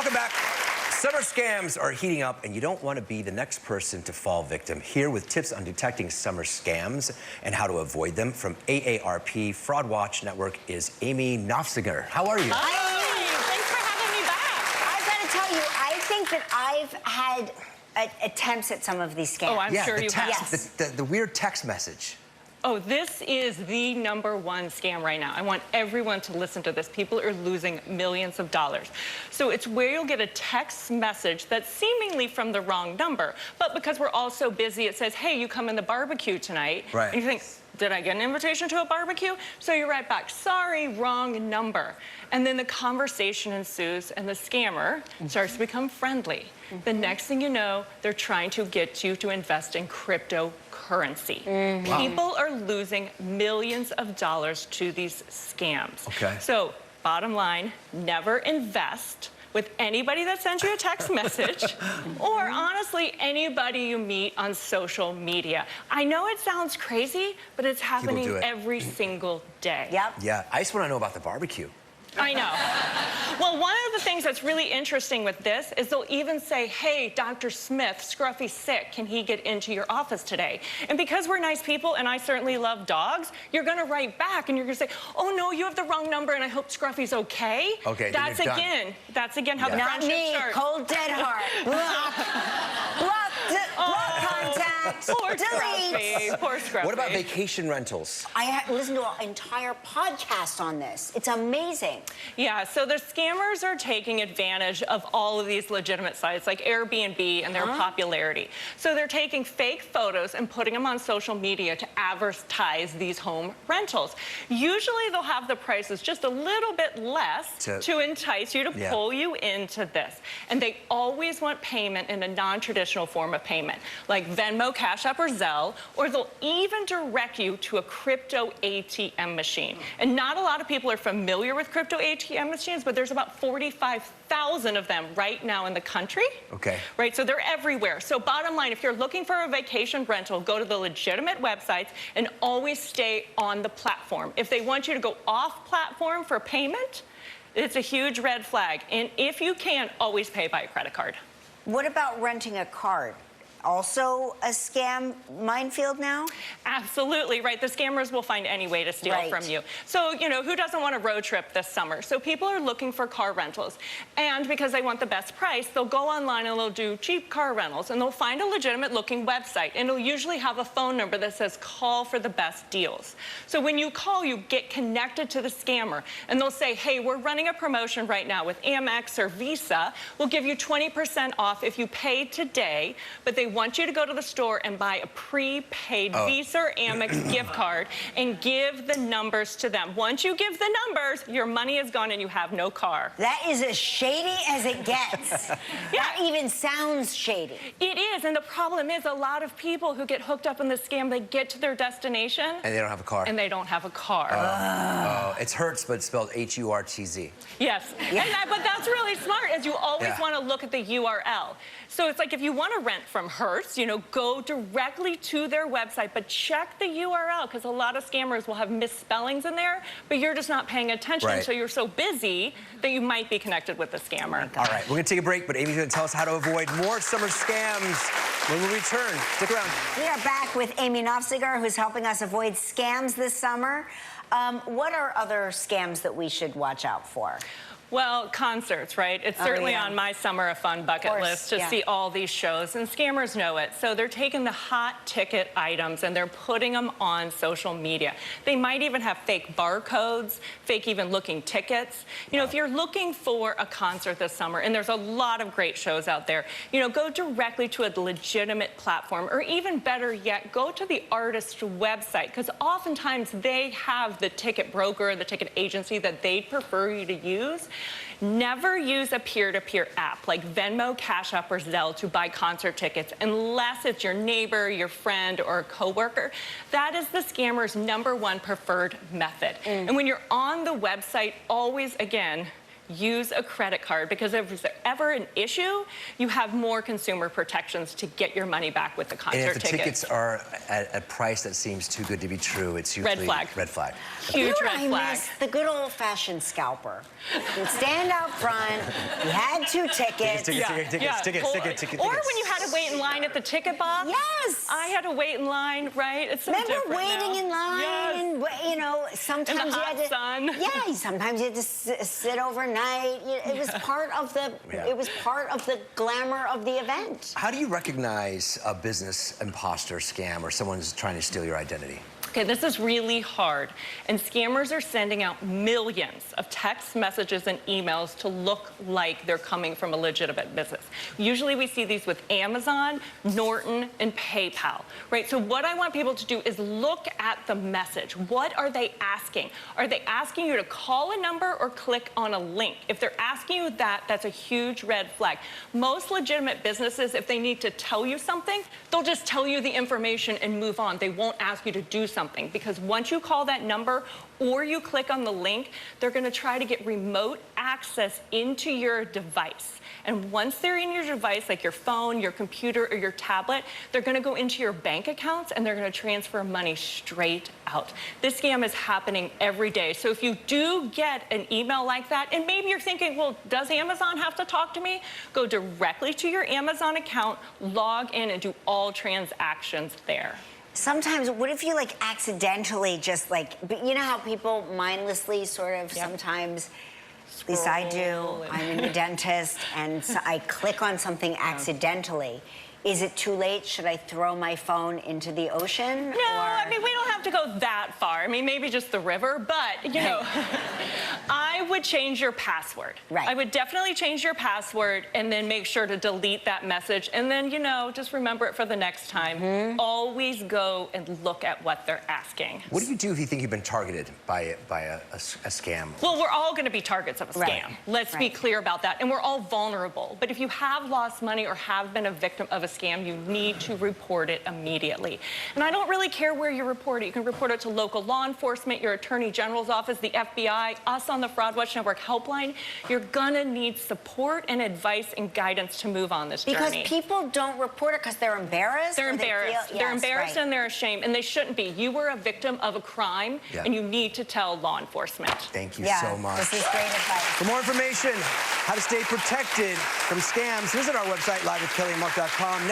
Welcome back. Summer scams are heating up, and you don't want to be the next person to fall victim. Here with tips on detecting summer scams and how to avoid them from AARP Fraud Watch Network is Amy Nofziger. How are you? Hi. Thanks for having me back. I've got to tell you, I think that I've had attempts at some of these scams. Oh, I'm sure you have. Yes. The weird text message. Oh, this is the #1 scam right now. I want everyone to listen to this. People are losing millions of dollars. So it's where you'll get a text message that's seemingly from the wrong number. But because we're all so busy, it says, hey, you come in the barbecue tonight. Right. And you think, did I get an invitation to a barbecue? So you write back, sorry, wrong number. And then the conversation ensues and the scammer starts to become friendly. The next thing you know, they're trying to get you to invest in cryptocurrency. People are losing millions of dollars to these scams. Okay. So bottom line, never invest with anybody that sends you a text message or honestly anybody you meet on social media. I know it sounds crazy, but it's happening every single day. Yep. Yeah, I just want to know about the barbecue. I know. Well, one of the things that's really interesting with this is they'll even say, hey, Dr. Smith, Scruffy's sick. Can he get into your office today? And because we're nice people, and I certainly love dogs, you're going to write back and you're going to say, oh, no, you have the wrong number, and I hope Scruffy's okay. Okay, That's again how the Not friendship me, starts. cold dead heart. Block contact. Poor Delete. Scruffy. Poor Scruffy. What about vacation rentals? I listened to an entire podcast on this. It's amazing. Yeah, so the scammers are taking advantage of all of these legitimate sites like Airbnb and their popularity. So they're taking fake photos and putting them on social media to advertise these home rentals. Usually they'll have the prices just a little bit less to entice you, to pull you into this. And they always want payment in a non-traditional form of payment, like Venmo, Cash App, or Zelle, or they'll even direct you to a crypto ATM machine. And not a lot of people are familiar with crypto ATM machines, but there's about 45,000 of them right now in the country. Okay. Right, so they're everywhere. So bottom line, if you're looking for a vacation rental, go to the legitimate websites and always stay on the platform. If they want you to go off platform for payment, it's a huge red flag. And if you can, always pay by a credit card. What about renting a card? Also a scam minefield now? Absolutely, right. The scammers will find any way to steal from you. So, you know, who doesn't want a road trip this summer? So people are looking for car rentals. And because they want the best price, they'll go online and they'll do cheap car rentals. And they'll find a legitimate looking website. And it'll usually have a phone number that says call for the best deals. So when you call, you get connected to the scammer. And they'll say, hey, we're running a promotion right now with Amex or Visa. We'll give you 20% off if you pay today. But they want you to go to the store and buy a prepaid Visa or Amex gift card and give the numbers to them. Once you give the numbers, your money is gone and you have no car. That is as shady as it gets. That even sounds shady. It is, and the problem is a lot of people who get hooked up in this scam, they get to their destination. And they don't have a car. And they don't have a car. It's Hertz, but it's spelled H-U-R-T-Z. Yes, but that's really smart, as you always want to look at the URL. So it's like if you want to rent from Hertz, you know, go directly to their website, but check the URL, because a lot of scammers will have misspellings in there, but you're just not paying attention, so you're so busy that you might be connected with the scammer. All right, we're going to take a break, but Amy's going to tell us how to avoid more summer scams when we return. Stick around. We are back with Amy Nofziger, who's helping us avoid scams this summer. What are other scams that we should watch out for? Well, concerts, right? It's certainly on my summer of fun bucket list to see all these shows, and scammers know it. So they're taking the hot ticket items and they're putting them on social media. They might even have fake barcodes, fake even looking tickets. You know, if you're looking for a concert this summer, and there's a lot of great shows out there, you know, go directly to a legitimate platform, or even better yet, go to the artist's website, because oftentimes they have the ticket broker, the ticket agency that they prefer you to use. Never use a peer-to-peer app like Venmo, Cash App, or Zelle to buy concert tickets unless it's your neighbor, your friend, or a coworker. That is the scammer's #1 preferred method. And when you're on the website, always, again, use a credit card, because if there's ever an issue, you have more consumer protections to get your money back with the concert and if the tickets. tickets are at a price that seems too good to be true, it's usually Red flag. Red flag. Huge red flag. I miss the good old-fashioned scalper. You'd stand out front, you had 2 tickets. Tickets. Or when you had to wait in line at the ticket box. Yes. I had to wait in line, right? It's so Remember different waiting now. in line Yes. and, you know, sometimes In the you hot had to... sun. Yeah, sometimes you had to sit overnight. It was part of the... It was part of the glamour of the event. How do you recognize a business imposter scam or someone's trying to steal your identity? Okay, this is really hard, and scammers are sending out millions of text messages and emails to look like they're coming from a legitimate business. Usually we see these with Amazon, Norton, and PayPal, right? So what I want people to do is look at the message. What are they asking? Are they asking you to call a number or click on a link? If they're asking you that, that's a huge red flag. Most legitimate businesses, if they need to tell you something, they'll just tell you the information and move on. They won't ask you to do something, because once you call that number or you click on the link, they're going to try to get remote access into your device. And once they're in your device, like your phone, your computer, or your tablet, they're going to go into your bank accounts and they're going to transfer money straight out. This scam is happening every day. So if you do get an email like that, and maybe you're thinking, well, does Amazon have to talk to me? Go directly to your Amazon account, log in, and do all transactions there. Sometimes, what if you like accidentally just like, but you know how people mindlessly sort of sometimes, at least I do, I'm in the dentist, and so I click on something accidentally. Is it too late? Should I throw my phone into the ocean? No, I mean, we don't have to go that far. I mean, maybe just the river, but, you know, I would change your password. Right. I would definitely change your password and then make sure to delete that message. And then, you know, just remember it for the next time. Always go and look at what they're asking. What do you do if you think you've been targeted by a scam? Well, we're all going to be targets of a scam. Right. Let's be clear about that. And we're all vulnerable. But if you have lost money or have been a victim of a scam, you need to report it immediately. And I don't really care where you report it. You can report it to local law enforcement, your attorney general's office, the FBI, us on the Fraud Watch Network helpline. You're gonna need support and advice and guidance to move on this journey. Because people don't report it because they're embarrassed? They're embarrassed. They're embarrassed and they're ashamed, and they shouldn't be. You were a victim of a crime, and you need to tell law enforcement. Thank you so much. This is great advice. For more information, how to stay protected from scams, visit our website, livewithkellyandmark.com.